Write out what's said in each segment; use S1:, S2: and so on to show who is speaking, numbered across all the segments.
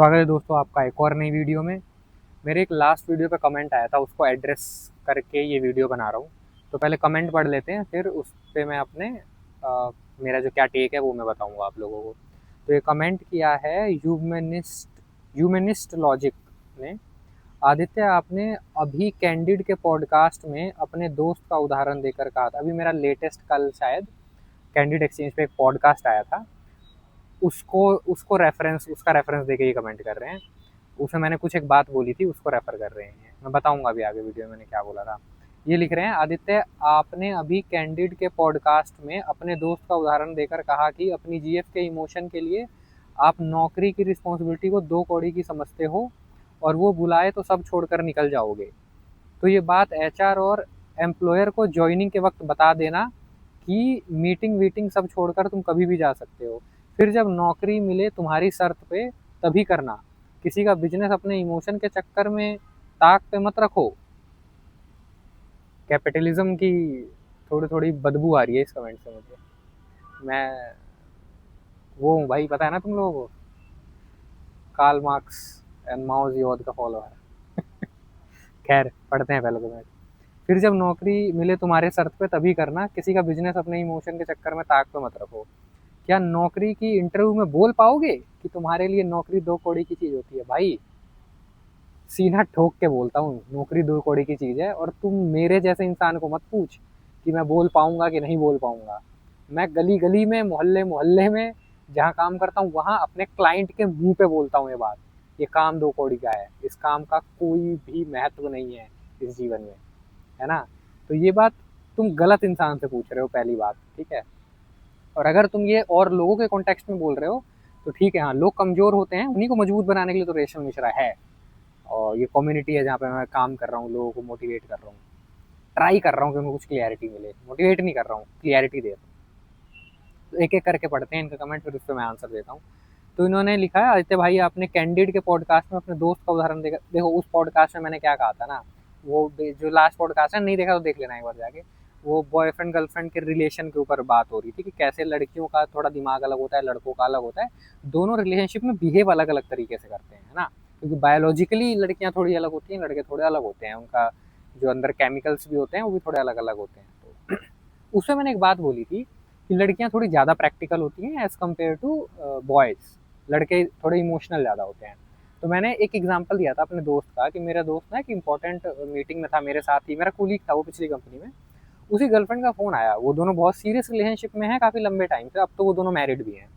S1: स्वागत है दोस्तों आपका एक और नई वीडियो में। मेरे एक लास्ट वीडियो पे कमेंट आया था, उसको एड्रेस करके ये वीडियो बना रहा हूँ। तो पहले कमेंट पढ़ लेते हैं, फिर उस पे मैं अपने मेरा जो क्या टेक है वो मैं बताऊँगा आप लोगों को। तो ये कमेंट किया है ह्यूमनिस्ट लॉजिक ने। आदित्य, आपने अभी कैंडिड के पॉडकास्ट में अपने दोस्त का उदाहरण देकर कहा था। अभी मेरा लेटेस्ट कल शायद कैंडिड एक्सचेंज पे एक पॉडकास्ट आया था, उसको उसको रेफरेंस उसका रेफरेंस देके ये कमेंट कर रहे हैं। उसमें मैंने कुछ एक बात बोली थी, उसको रेफर कर रहे हैं। मैं बताऊंगा अभी आगे वीडियो में मैंने क्या बोला था। ये लिख रहे हैं, आदित्य, आपने अभी कैंडिड के पॉडकास्ट में अपने दोस्त का उदाहरण देकर कहा कि अपनी जीएफ के इमोशन के लिए आप नौकरी की रिस्पॉन्सिबिलिटी को दो कौड़ी की समझते हो और वो बुलाए तो सब छोड़कर निकल जाओगे। तो ये बात एचआर और एम्प्लॉयर को ज्वाइनिंग के वक्त बता देना कि मीटिंग वीटिंग सब छोड़कर तुम कभी भी जा सकते हो। फिर जब नौकरी मिले तुम्हारी शर्त पे तभी करना। किसी का बिजनेस अपने इमोशन के चक्कर में ताक पे मत रखो। कैपिटलिज्म की थोड़ी थोड़ी बदबू आ रही है इस कमेंट से मुझे। मैं वो हूँ भाई, पता है ना तुम लोगों को, कार्ल मार्क्स एंड माओ जियोद का फॉलोअर। खैर, पढ़ते हैं पहले कमेंट। फिर जब नौकरी मिले तुम्हारे शर्त पे तभी करना। किसी का बिजनेस अपने इमोशन के चक्कर में ताक पे मत रखो। क्या नौकरी की इंटरव्यू में बोल पाओगे कि तुम्हारे लिए नौकरी दो कौड़ी की चीज होती है? भाई, सीधा ठोक के बोलता हूँ, नौकरी दो कौड़ी की चीज है। और तुम मेरे जैसे इंसान को मत पूछ कि मैं बोल पाऊंगा कि नहीं बोल पाऊंगा। मैं गली गली में, मोहल्ले मोहल्ले में जहाँ काम करता हूँ वहाँ अपने क्लाइंट के मुंह पे बोलता हूँ ये बात। ये काम दो कौड़ी का है, इस काम का कोई भी महत्व नहीं है इस जीवन में, है ना? तो ये बात तुम गलत इंसान से पूछ रहे हो, पहली बात, ठीक है। और अगर तुम ये और लोगों के कॉन्टेक्स्ट में बोल रहे हो तो ठीक है, हाँ, लोग कमजोर होते हैं, उन्हीं को मजबूत बनाने के लिए तो रेशम मिश्रा है। और ये कम्युनिटी है जहाँ पे मैं काम कर रहा हूँ, लोगों को मोटिवेट कर रहा हूँ, ट्राई कर रहा हूँ कि उनको कुछ क्लियरिटी मिले। मोटिवेट नहीं कर रहा हूँ, क्लियरिटी दे रहा हूँ। तो एक एक करके पढ़ते हैं इनका कमेंट, फिर उस पर मैं आंसर देता हूँ। तो इन्होंने लिखा है, आदित्य भाई, आपने कैंडिड के पॉडकास्ट में अपने दोस्त का उदाहरण देकर, देखो उस पॉडकास्ट में मैंने क्या कहा था ना, वो जो लास्ट पॉडकास्ट है, नहीं देखा तो देख लेना एक बार जाके। वो बॉयफ्रेंड गर्लफ्रेंड के रिलेशन के ऊपर बात हो रही थी कि कैसे लड़कियों का थोड़ा दिमाग अलग होता है, लड़कों का अलग होता है। दोनों रिलेशनशिप में बिहेव अलग अलग तरीके से करते हैं, है ना? क्योंकि बायोलॉजिकली लड़कियां थोड़ी अलग होती हैं, लड़के थोड़े अलग होते हैं। उनका जो अंदर केमिकल्स भी होते हैं वो भी थोड़े अलग अलग होते हैं। तो उसमें मैंने एक बात बोली थी कि लड़कियां थोड़ी ज़्यादा प्रैक्टिकल होती हैं एज़ कम्पेयर टू बॉयज़। लड़के थोड़े इमोशनल ज़्यादा होते हैं। तो मैंने एक एग्जांपल दिया था अपने दोस्त का कि मेरा दोस्त ना एक इंपॉर्टेंट मीटिंग में था, मेरे साथ ही मेरा कोलीग था वो पिछली कंपनी में। उसी गर्लफ्रेंड का फ़ोन आया। वो दोनों बहुत सीरियस रिलेशनशिप में हैं काफ़ी लंबे टाइम से, अब तो वो दोनों मैरिड भी हैं।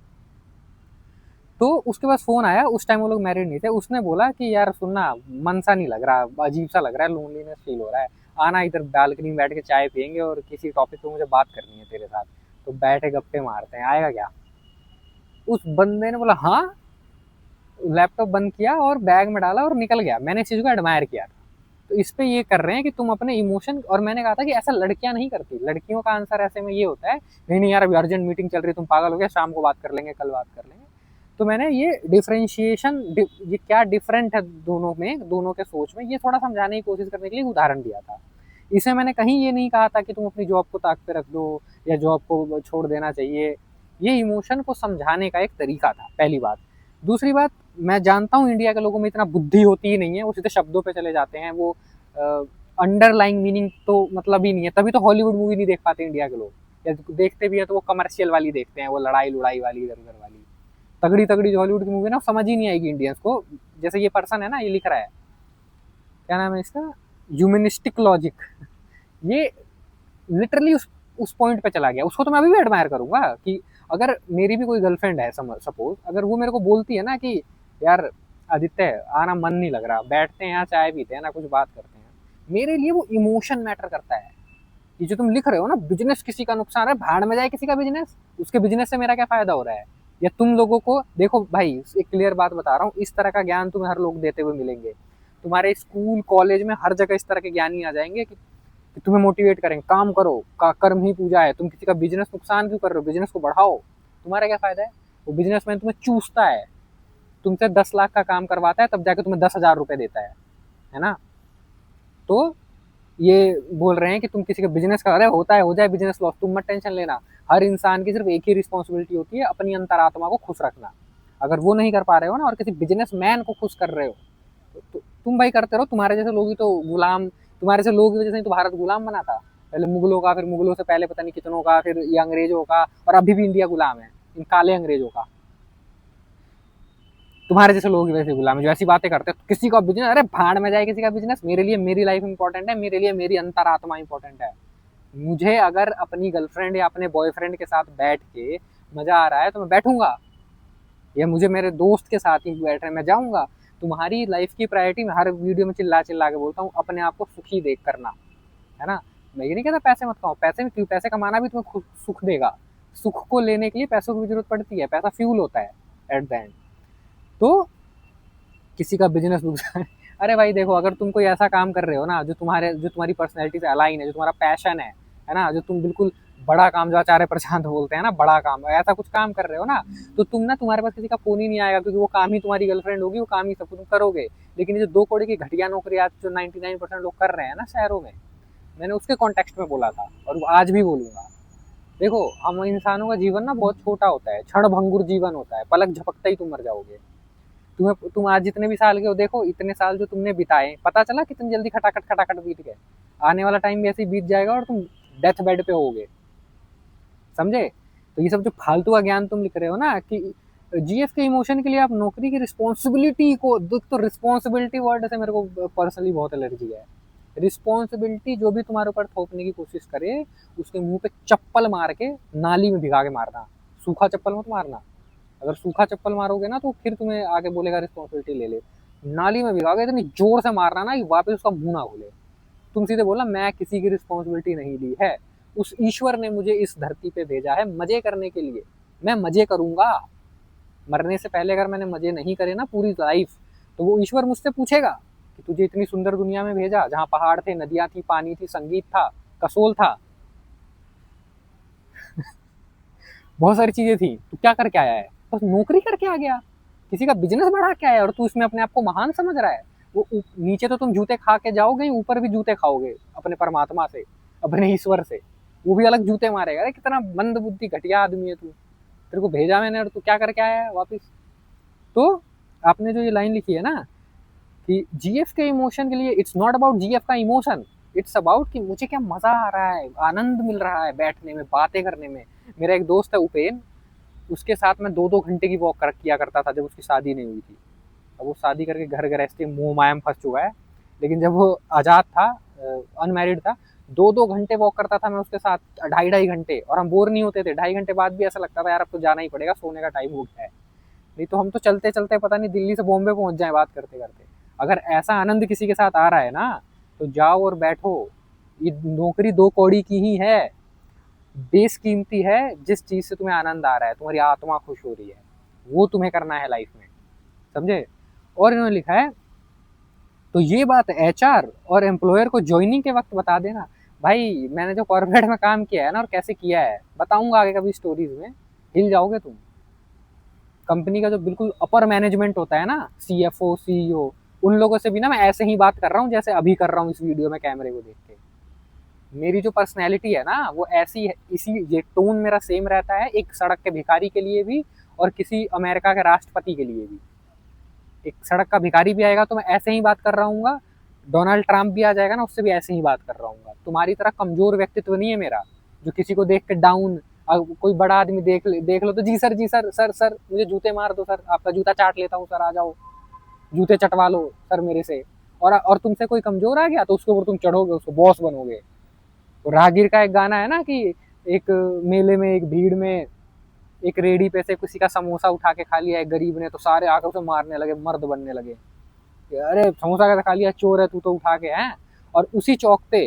S1: तो उसके पास फ़ोन आया, उस टाइम वो लोग मैरिड नहीं थे। उसने बोला कि यार सुनना, मन सा नहीं लग रहा, अजीब सा लग रहा है, लोनलीनेस फील हो रहा है। आना इधर बालकनी में बैठ के चाय पियेंगे और किसी टॉपिक पे मुझे बात करनी है तेरे साथ। तो बैठे गप्पे मारते हैं, आएगा क्या? उस बंदे ने बोला हाँ। लैपटॉप बंद किया और बैग में डाला और निकल गया। मैंने इस चीज़ को एडमायर किया था। तो इस पे ये कर रहे हैं कि तुम अपने इमोशन, और मैंने कहा था कि ऐसा लड़कियां नहीं करती। लड़कियों का आंसर ऐसे में ये होता है, नहीं नहीं यार, अभी अर्जेंट मीटिंग चल रही है, तुम पागल हो गया, शाम को बात कर लेंगे, कल बात कर लेंगे। तो मैंने ये डिफरेंशिएशन, ये क्या डिफरेंट है दोनों में, दोनों के सोच में, ये थोड़ा समझाने की कोशिश करने के लिए उदाहरण दिया था। इसमें मैंने कहीं ये नहीं कहा था कि तुम अपनी जॉब को ताक पे रख दो या जॉब को छोड़ देना चाहिए। ये इमोशन को समझाने का एक तरीका था, पहली बात। दूसरी बात, मैं जानता हूँ इंडिया के लोगों में इतना बुद्धि होती ही नहीं है, वो सीधे शब्दों पे चले जाते हैं। वो अंडरलाइंग मीनिंग तो मतलब ही नहीं है, तभी तो हॉलीवुड मूवी नहीं देख पाते इंडिया के लोग। या देखते भी है तो वो कमर्शियल वाली देखते हैं, वो लड़ाई लुड़ाई वाली, इधर उधर वाली तगड़ी तगड़ी जो हॉलीवुड की मूवी ना, समझ ही नहीं आएगी इंडियंस को। जैसे ये पर्सन है ना, ये लिख रहा है, क्या नाम है इसका, ह्यूमनिस्टिक लॉजिक। ये लिटरली उस पॉइंट पे चला गया। उसको तो मैं अभी भी एडमायर करूंगा कि अगर मेरी भी कोई गर्लफ्रेंड है, सपोज, अगर वो मेरे को बोलती है ना कि यार आदित्य, आना मन नहीं लग रहा, बैठते हैं यहाँ चाय पीते हैं ना, कुछ बात करते हैं, मेरे लिए वो इमोशन मैटर करता है। ये जो तुम लिख रहे हो ना, बिजनेस किसी का नुकसान है, भाड़ में जाए किसी का बिजनेस, उसके बिजनेस से मेरा क्या फायदा हो रहा है? या तुम लोगों को देखो भाई, एक क्लियर बात बता रहा हूँ, इस तरह का ज्ञान तुम्हें हर लोग देते हुए मिलेंगे। तुम्हारे स्कूल कॉलेज में हर जगह इस तरह के ज्ञानी आ जाएंगे कि तुम्हें मोटिवेट करेंगे, काम करो, का कर्म ही पूजा है, तुम किसी का बिजनेस नुकसान क्यों कर रहे हो, बिजनेस को बढ़ाओ, तुम्हारा क्या फायदा है? वो बिजनेसमैन तुम्हें चूसता है, तुमसे 10 लाख का काम करवाता है, तब जाके तुम्हें 10,000 रुपए देता है ना? तो ये बोल रहे हैं कि तुम किसी का बिजनेस कर रहे होता है, हो जाए बिजनेस लॉस, तुम मत टेंशन लेना। हर इंसान की सिर्फ एक ही रिस्पॉन्सिबिलिटी होती है, अपनी अंतरात्मा को खुश रखना। अगर वो नहीं कर पा रहे हो ना और किसी बिजनेसमैन को खुश कर रहे हो तो तुम भाई करते रहो। तुम्हारे जैसे लोग ही तो गुलाम, तुम्हारे जैसे लोग की वजह से ही तो भारत गुलाम बना था। पहले मुगलों का, फिर मुगलों से पहले पता नहीं कितनों का, फिर ये अंग्रेजों का, और अभी भी इंडिया गुलाम है इन काले अंग्रेजों का। तुम्हारे जैसे लोगों की वजह से गुलाम है जो ऐसी बातें करते हैं। किसी का बिजनेस, अरे भाड़ में जाए किसी का बिजनेस, मेरे लिए मेरी लाइफ इंपॉर्टेंट है, मेरे लिए मेरी अंतरात्मा इंपॉर्टेंट है। मुझे अगर अपनी गर्लफ्रेंड या अपने बॉयफ्रेंड के साथ बैठ के मजा आ रहा है तो मैं बैठूंगा, या मुझे मेरे दोस्त के साथ ही बैठ रहे मैं जाऊंगा। तुम्हारी लाइफ की प्रायोरिटी, मैं हर वीडियो में चिल्ला चिल्ला के बोलता हूँ, अपने आप को सुखी देख करना, है ना। मैं ये नहीं कहता पैसे मत कमाओ, पैसे क्यों, पैसे कमाना भी तुम्हें सुख देगा। सुख को लेने के लिए पैसों की भी जरूरत पड़ती है, पैसा फ्यूल होता है एट द एंड। तो किसी का बिजनेस डूब जाए अरे भाई देखो, अगर तुम कोई ऐसा काम कर रहे हो ना जो तुम्हारी पर्सनैलिटी से अलाइन है, जो तुम्हारा पैशन है ना, जो तुम बिल्कुल बड़ा काम, जो आचार्य प्रशांत बोलते हैं ना, बड़ा काम, ऐसा कुछ काम कर रहे हो ना, तो तुम ना, तुम्हारे पास किसी का फोन ही नहीं आएगा, क्योंकि वो काम ही तुम्हारी गर्लफ्रेंड होगी, वो काम ही सब तुम करोगे। लेकिन ये जो 2 कौड़ी की घटिया नौकरी आज जो 99% लोग कर रहे हैं ना शहरों में, मैंने उसके कॉन्टेक्स्ट में बोला था और आज भी बोलूंगा। देखो, हम इंसानों का जीवन ना बहुत छोटा होता है, क्षण भंगुर जीवन होता है, पलक झपकते ही तुम मर जाओगे। तुम आज जितने भी साल के हो, देखो इतने साल जो तुमने बिताए, पता चला कितनी जल्दी खटाखट खटाखट बीत गए। आने वाला टाइम भी ऐसे ही बीत जाएगा और तुम डेथ बेड पे होगे, समझे। तो ये सब जो फालतू का ज्ञान तुम लिख रहे हो ना कि जीएफ के इमोशन के लिए आप नौकरी की रिस्पॉन्सिबिलिटी को दुख, तो रिस्पॉन्सिबिलिटी वर्ड से मेरे को पर्सनली बहुत एलर्जी है। रिस्पॉन्सिबिलिटी जो भी तुम्हारे ऊपर थोपने की कोशिश करे, उसके मुंह पे चप्पल मार के नाली में भिगा के मारना। सूखा चप्पल मत मारना, अगर सूखा चप्पल मारोगे ना तो फिर तुम्हें आगे बोलेगा रिस्पॉन्सिबिलिटी ले ले। नाली में भिगा के इतनी जोर से मारना ना कि वापस उसका मुंह ना खुले। तुम सीधे बोला मैं किसी की रिस्पॉन्सिबिलिटी नहीं ली है, उस ईश्वर ने मुझे इस धरती पे भेजा है मजे करने के लिए, मैं मजे करूंगा। मरने से पहले अगर मैंने मजे नहीं करे ना पूरी लाइफ, तो वो ईश्वर मुझसे पूछेगा कि तुझे इतनी सुंदर दुनिया में भेजा, जहाँ पहाड़ थे, नदियां थी, पानी थी, संगीत था, कसोल था, बहुत सारी चीजें थी, तू क्या करके आया है? बस नौकरी करके आ गया, किसी का बिजनेस बढ़ा के आया और तू इसमें अपने आप को महान समझ रहा है। वो नीचे तो तुम जूते खा के जाओगे, ऊपर भी जूते खाओगे अपने परमात्मा से, अपने ईश्वर से, वो भी अलग जूते मारेगा। अरे कितना मंद बुद्धि घटिया आदमी है तू, तेरे को भेजा मैंने और तू क्या करके आया है वापिस। तो आपने जो ये लाइन लिखी है ना कि जीएफ के इमोशन के लिए, इट्स नॉट अबाउट जीएफ का इमोशन, इट्स अबाउट कि मुझे क्या मजा आ रहा है, आनंद मिल रहा है बैठने में, बातें करने में। मेरा एक दोस्त है उपेन, उसके साथ मैं 2-2 घंटे की वॉक किया करता था जब उसकी शादी नहीं हुई थी। अब वो शादी करके घर गृहस्थी मोह माया में फंस चुका है, लेकिन जब वो आज़ाद था, अनमैरिड था, 2-2 घंटे वॉक करता था मैं उसके साथ, 2.5-2.5 घंटे, और हम बोर नहीं होते थे। 2.5 घंटे बाद भी ऐसा लगता था यार अब तो जाना ही पड़ेगा, सोने का टाइम हो गया है। नहीं तो हम तो चलते चलते पता नहीं दिल्ली से बॉम्बे पहुंच जाए बात करते करते। अगर ऐसा आनंद किसी के साथ आ रहा है ना, तो जाओ और बैठो। ये नौकरी 2 कौड़ी की ही है, बेसकीमती है। जिस चीज से तुम्हें आनंद आ रहा है, तुम्हारी आत्मा खुश हो रही है, वो तुम्हें करना है लाइफ में, समझे। और इन्होंने लिखा है, तो ये बात एचआर और एम्प्लॉयर को ज्वाइनिंग के वक्त बता देना। भाई मैंने जो कॉर्पोरेट में काम किया है ना और कैसे किया है, बताऊंगा आगे कभी स्टोरीज में, हिल जाओगे तुम। कंपनी का जो बिल्कुल अपर मैनेजमेंट होता है ना, सीएफओ, सीईओ, उन लोगों से भी ना मैं ऐसे ही बात कर रहा हूँ जैसे अभी कर रहा हूँ इस वीडियो में कैमरे को देख के। मेरी जो पर्सनैलिटी है ना वो ऐसी है, इसी ये टोन मेरा सेम रहता है, एक सड़क के भिखारी के लिए भी और किसी अमेरिका के राष्ट्रपति के लिए भी। एक सड़क का भिखारी भी आएगा तो मैं ऐसे ही बात कर रहा हूँ, डोनाल्ड ट्रंप भी आ जाएगा ना, उससे भी ऐसे ही बात कर रहा हूँ। तुम्हारी तरह कमजोर व्यक्तित्व नहीं है मेरा, जो किसी को देख के डाउन, कोई बड़ा आदमी देख लो तो जी सर, जी सर, सर सर मुझे जूते मार दो सर, आपका जूता चाट लेता हूँ सर, आ जाओ जूते चटवा लो सर मेरे से। और तुमसे कोई कमजोर आ गया तो उसके ऊपर तुम चढ़ोगे, उसको बॉस बनोगे। तो राहगीर का एक गाना है ना कि एक मेले में, एक भीड़ में, एक रेडी पे से किसी का समोसा उठा के खा लिया एक गरीब ने, तो सारे आकर उसे मारने लगे, मर्द बनने लगे, अरे समोसा कैसे खा लिया, चोर है तू तो उठा के हैं। और उसी चौक पे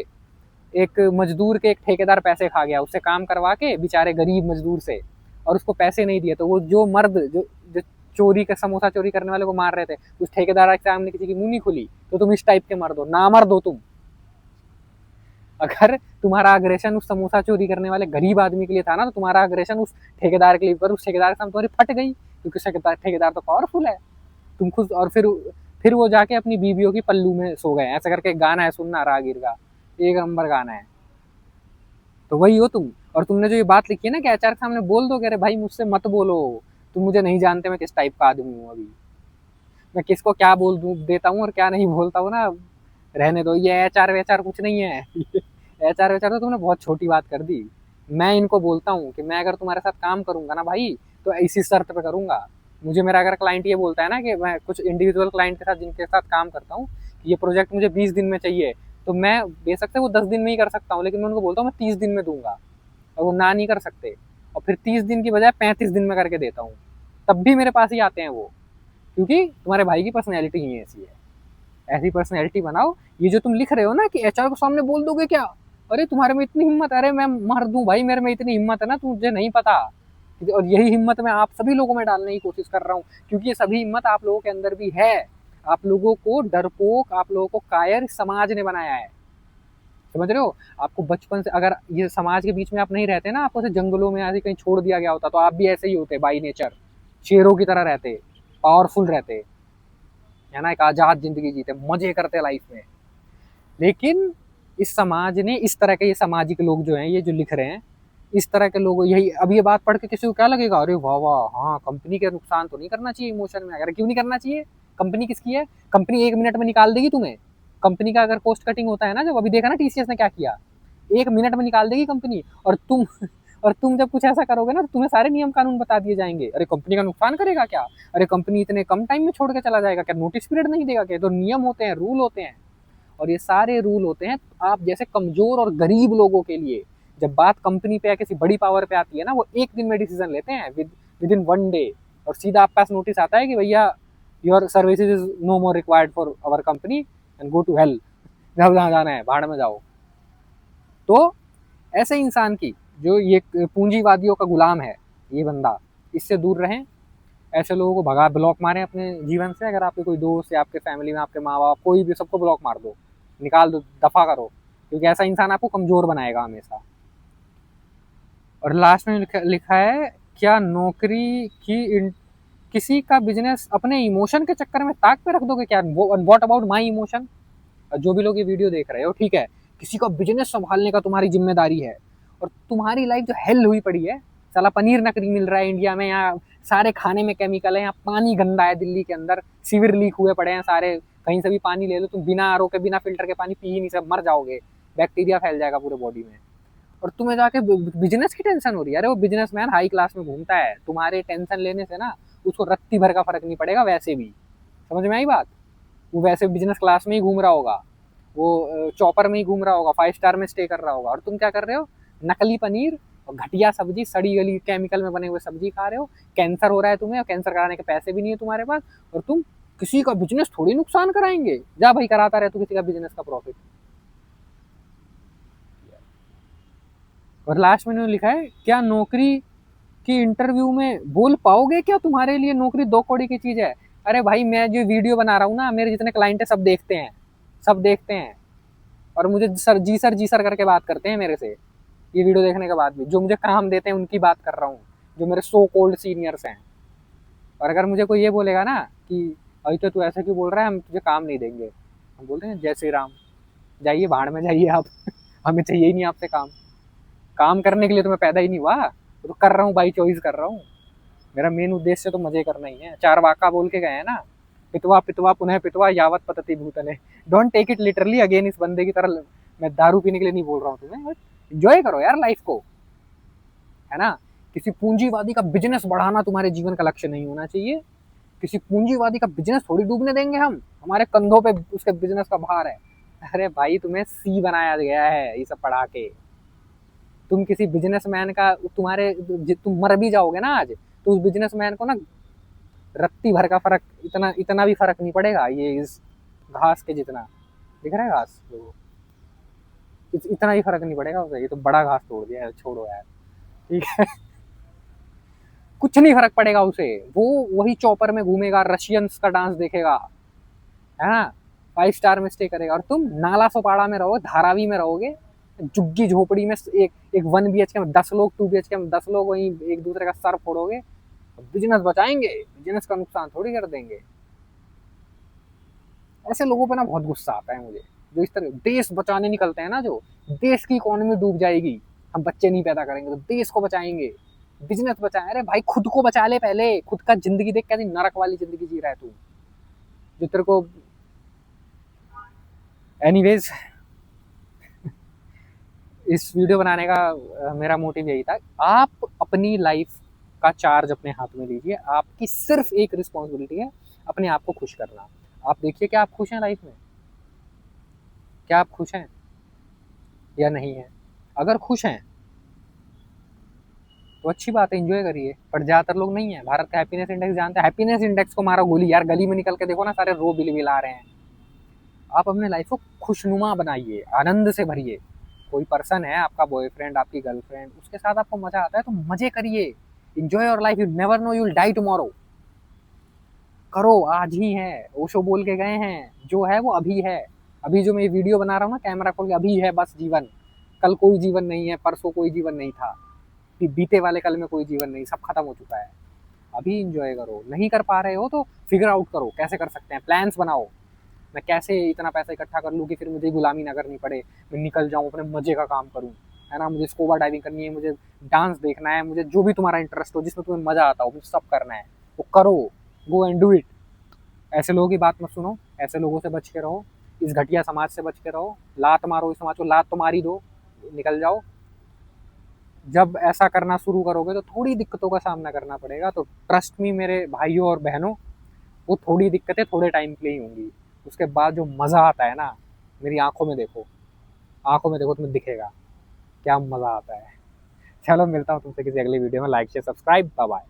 S1: एक मजदूर के एक ठेकेदार पैसे खा गया, उससे काम करवा के बेचारे गरीब मजदूर से, और उसको पैसे नहीं दिए, तो वो जो मर्द जो चोरी का समोसा चोरी करने वाले को मार रहे थे, उस ठेकेदार के सामने किसी की मुंह नहीं खुली। तो तुम इस टाइप के मर्द हो, ना मर्द हो तुम। अगर तुम्हारा अग्रेशन उस समोसा चोरी करने वाले गरीब आदमी के लिए था ना, तो तुम्हारा अग्रेशन उस ठेकेदार के लिए, पर उस ठेकेदार के सामने तुम्हारी फट गई, क्योंकि ठेकेदार तो पावरफुल है। तुम खुद, और फिर वो जाके अपनी बीवियों की पल्लू में सो गए, ऐसा करके एक गाना है, सुनना राहगीर का, एक नंबर गाना है। तो वही हो तुम। और तुमने जो ये बात लिखी है ना कि एचआर के सामने बोल दो कि अरे भाई मुझसे मत बोलो, तुम मुझे नहीं जानते मैं किस टाइप का आदमी हूँ अभी, मैं किसको क्या बोल दूँ देता हूँ और क्या नहीं बोलता हूँ ना, रहने दो। ये एचआर वेचआर कुछ नहीं है। एचआर वेचआर तो तुमने बहुत छोटी बात कर दी। मैं इनको बोलता हूँ कि मैं अगर तुम्हारे साथ काम करूंगा ना भाई, तो इसी शर्त पे करूंगा। मुझे मेरा अगर क्लाइंट ये बोलता है ना कि मैं कुछ इंडिविजुअल क्लाइंट के साथ जिनके साथ काम करता हूँ कि ये प्रोजेक्ट मुझे 20 दिन में चाहिए, तो मैं बेशक से वो 10 दिन में ही कर सकता हूँ, लेकिन मैं उनको बोलता हूँ मैं 30 दिन में दूंगा, और वो ना नहीं कर सकते, और फिर 30 दिन की बजाय 35 दिन में करके देता हूँ, तब भी मेरे पास ही आते हैं वो, क्योंकि तुम्हारे भाई की पर्सनैलिटी ही ऐसी है। ऐसी पर्सनैलिटी बनाओ। ये जो तुम लिख रहे हो ना कि एचआर को सामने बोल दोगे क्या, अरे तुम्हारे में इतनी हिम्मत, अरे मैं मर दूं भाई, मेरे में इतनी हिम्मत है ना तुझे नहीं पता। और यही हिम्मत मैं आप सभी लोगों में डालने की कोशिश कर रहा हूँ, क्योंकि ये सभी हिम्मत आप लोगों के अंदर भी है। आप लोगों को डरपोक, आप लोगों को कायर समाज ने बनाया है, समझ रहे हो। आपको बचपन से अगर ये समाज के बीच में आप नहीं रहते ना, आपको ऐसे जंगलों में ऐसे कहीं छोड़ दिया गया होता, तो आप भी ऐसे ही होते बाई नेचर, शेरों की तरह रहते, पावरफुल रहते, है ना, एक आजाद जिंदगी जीते, मजे करते लाइफ में। लेकिन इस समाज ने, इस तरह के ये सामाजिक लोग जो हैं, ये जो लिख रहे हैं, इस तरह के लोग, यही अब ये बात पढ़ के किसी को क्या लगेगा, अरे वाह वाह, हाँ कंपनी के नुकसान तो नहीं करना चाहिए इमोशन में। अगर क्यों नहीं करना चाहिए, कंपनी किसकी है, कंपनी 1 मिनट में निकाल देगी तुम्हें। कंपनी का अगर कॉस्ट कटिंग होता है ना, जब अभी देखा ना टीसीएस ने क्या किया, 1 मिनट में निकाल देगी कंपनी। और तुम और तुम जब कुछ ऐसा करोगे ना, तो तुम्हें सारे नियम कानून बता दिए जाएंगे, अरे कंपनी का नुकसान करेगा क्या, अरे कंपनी इतने कम टाइम में छोड़ के चला जाएगा क्या, नोटिस पीरियड नहीं देगा क्या। तो नियम होते हैं, रूल होते हैं, और ये सारे रूल होते हैं आप जैसे कमजोर और गरीब लोगों के लिए। जब बात कंपनी पे या किसी बड़ी पावर पे आती है ना, वो 1 दिन में डिसीजन लेते हैं, विद इन 1 डे, और सीधा आपके पास नोटिस आता है कि भैया your services is no more required for our company and go to hell, जब जहाँ जाना है भाड़ में जाओ। तो ऐसे इंसान की, जो ये पूंजीवादियों का गुलाम है ये बंदा, इससे दूर रहें। ऐसे लोगों को भगा, ब्लॉक मारें अपने जीवन से। अगर आपके कोई दोस्त या आपके फैमिली में आपके माँ बाप कोई भी, सबको ब्लॉक मार दो, निकाल दो, दफा करो, क्योंकि ऐसा इंसान आपको कमजोर बनाएगा हमेशा। और लास्ट में लिखा है, क्या नौकरी की किसी का बिजनेस अपने इमोशन के चक्कर में ताक पे रख दोगे क्या, व्हाट अबाउट माई इमोशन। जो भी लोग ये वीडियो देख रहे हो, ठीक है, किसी का बिजनेस संभालने का तुम्हारी जिम्मेदारी है, और तुम्हारी लाइफ जो हेल हुई पड़ी है, साला पनीर नकली मिल रहा है इंडिया में, यहाँ सारे खाने में केमिकल है, यहाँ पानी गंदा है, दिल्ली के अंदर सीवर लीक हुए पड़े हैं सारे, कहीं से भी पानी ले लो तुम, बिना आरओ के, बिना फिल्टर के पानी पी ही नहीं सकते, मर जाओगे, बैक्टीरिया फैल जाएगा पूरे बॉडी में। और तुम्हें जाके बिजनेस की टेंशन हो रही है। अरे वो बिजनेसमैन हाई क्लास में घूमता है, तुम्हारे टेंशन लेने से ना उसको रत्ती भर का फर्क नहीं पड़ेगा वैसे भी, समझ में आई बात। वो वैसे बिजनेस क्लास में ही घूम रहा होगा, वो चॉपर में ही घूम रहा होगा, 5 स्टार में स्टे कर रहा होगा, और तुम क्या कर रहे हो, नकली पनीर और घटिया सब्जी, सड़ी गली केमिकल में बने हुए सब्जी खा रहे हो, कैंसर हो रहा है तुम्हें, और कैंसर कराने के पैसे भी नहीं है तुम्हारे पास, और तुम किसी का बिजनेस थोड़ी नुकसान कराएंगे, जा भाई कराता रहे तू किसी का बिजनेस का प्रॉफिट। और लास्ट में उन्होंने लिखा है, क्या नौकरी की इंटरव्यू में बोल पाओगे क्या, तुम्हारे लिए नौकरी 2 कौड़ी की चीज है। अरे भाई मैं जो वीडियो बना रहा हूँ ना, मेरे जितने क्लाइंट है सब देखते हैं, सब देखते हैं, और मुझे सर जी सर करके बात करते हैं मेरे से, ये वीडियो देखने के बाद भी, जो मुझे काम देते हैं उनकी बात कर रहा हूँ, जो मेरे सो कोल्ड सीनियर्स हैं। और अगर मुझे कोई ये बोलेगा ना कि अभी तो तू ऐसे क्यों बोल रहा है, हम तुझे काम नहीं देंगे, हम बोलते हैं जय श्री राम, जाइए भाड़ में जाइए आप। हमें चाहिए ही नहीं आपसे काम, काम करने के लिए तो मैं पैदा ही नहीं हुआ, तो कर रहा हूँ बाई चॉइस कर रहा हूँ। मेरा मेन उद्देश्य तो मजे करना ही है। चार वाका बोल के गए हैं ना, पितवा पितवा पुनः पितवा यावत पतति भूतले। Don't take it literally again, इस बंदे की तरह मैं दारू पीने के लिए नहीं बोल रहा हूँ तुम्हें, बट एंजॉय करो यार लाइफ को, है ना। किसी पूंजीवादी का बिजनेस बढ़ाना तुम्हारे जीवन का लक्ष्य नहीं होना चाहिए। किसी पूंजीवादी का बिजनेस थोड़ी डूबने देंगे हम, हमारे कंधों पे उसके बिजनेस का भार है। अरे भाई तुम्हें सी बनाया गया है ये सब पढ़ा के। तुम किसी बिजनेसमैन का, तुम्हारे तुम मर भी जाओगे ना आज, तो उस बिजनेसमैन को ना रत्ती भर का फर्क, इतना इतना भी फर्क नहीं पड़ेगा, ये इस घास के जितना दिख रहा है घास, तो इतना ही फर्क नहीं पड़ेगा उसे, ये तो बड़ा घास तोड़ दिया है, छोड़ो यार, ठीक है। कुछ नहीं फर्क पड़ेगा उसे, वो वही चॉपर में घूमेगा, रशियंस का डांस देखेगा, है ना, 5 स्टार में स्टे करेगा, और तुम नाला सोपाड़ा में रहोगे, धारावी में रहोगे, झुग्गी झोपड़ी में, एक 1 BHK में 10 लोग, 2 BHK में 10 लोग, वहीं एक दूसरे का सर फोड़ोगे। बिजनेस बचाएंगे, बिजनेस का नुकसान थोड़ी कर देंगे। ऐसे लोगों पे ना बहुत गुस्सा आता है मुझे, जो इस तरह देश बचाने निकलते हैं ना, जो देश की इकोनॉमी डूब जाएगी, हम बच्चे नहीं पैदा करेंगे तो देश को बचाएंगे, बिजनेस बचाए, अरे भाई खुद को बचा ले पहले, खुद का जिंदगी देख कैसी नरक वाली जिंदगी जी रहा है तू, जो तेरे को। एनीवेज, इस वीडियो बनाने का मेरा मोटिव यही था, आप अपनी लाइफ का चार्ज अपने हाथ में लीजिए। आपकी सिर्फ एक रिस्पॉन्सिबिलिटी है, अपने आप को खुश करना। आप देखिए क्या आप खुश हैं लाइफ में, क्या आप खुश हैं या नहीं है। अगर खुश हैं तो अच्छी बात है, एंजॉय करिए, पर ज्यादातर लोग नहीं है। भारत का हैप्पीनेस इंडेक्स जानते हैं, हैप्पीनेस इंडेक्स को मारो गोली यार, गली में निकल के देखो ना, सारे रो बिल बिला रहे हैं। आप अपने लाइफ को खुशनुमा बनाइए, आनंद से भरिए। कोई पर्सन है आपका बॉयफ्रेंड, आपकी गर्लफ्रेंड, उसके साथ आपको मजा आता है तो मजे करिए, enjoy your life, you never know you will die tomorrow. करो, आज ही है, ओशो बोल के गए हैं, जो है वो अभी है। अभी जो मैं ये वीडियो बना रहा हूँ ना कैमरा खोल के, अभी है बस जीवन, कल कोई जीवन नहीं है, परसों कोई जीवन नहीं था, बीते वाले कल में कोई जीवन नहीं, सब खत्म हो चुका है। अभी इंजॉय करो, नहीं कर पा रहे हो तो फिगर आउट करो कैसे कर सकते हैं, प्लान्स बनाओ। मैं कैसे इतना पैसा इकट्ठा कर लूँ कि फिर मुझे गुलामी ना करनी पड़े, मैं निकल जाऊँ अपने मजे का काम करूँ, है ना। मुझे स्कूबा डाइविंग करनी है, मुझे डांस देखना है, मुझे जो भी तुम्हारा इंटरेस्ट हो, जिसमें तुम्हें मजा आता हो, मुझे सब करना है, वो करो, गो एंड डू इट। ऐसे लोगों की बात मत सुनो, ऐसे लोगों से बच के रहो, इस घटिया समाज से बच के रहो। लात मारो इस समाज को, लात तो मारी दो, निकल जाओ। जब ऐसा करना शुरू करोगे तो थोड़ी दिक्कतों का सामना करना पड़ेगा, तो ट्रस्ट मी मेरे भाइयों और बहनों, वो थोड़ी दिक्कतें थोड़े टाइम के लिए ही होंगी। उसके बाद जो मज़ा आता है ना, मेरी आंखों में देखो, आंखों में देखो, तुम्हें दिखेगा क्या मज़ा आता है। चलो मिलता हूँ तुमसे किसी अगली वीडियो में, like share subscribe, bye bye.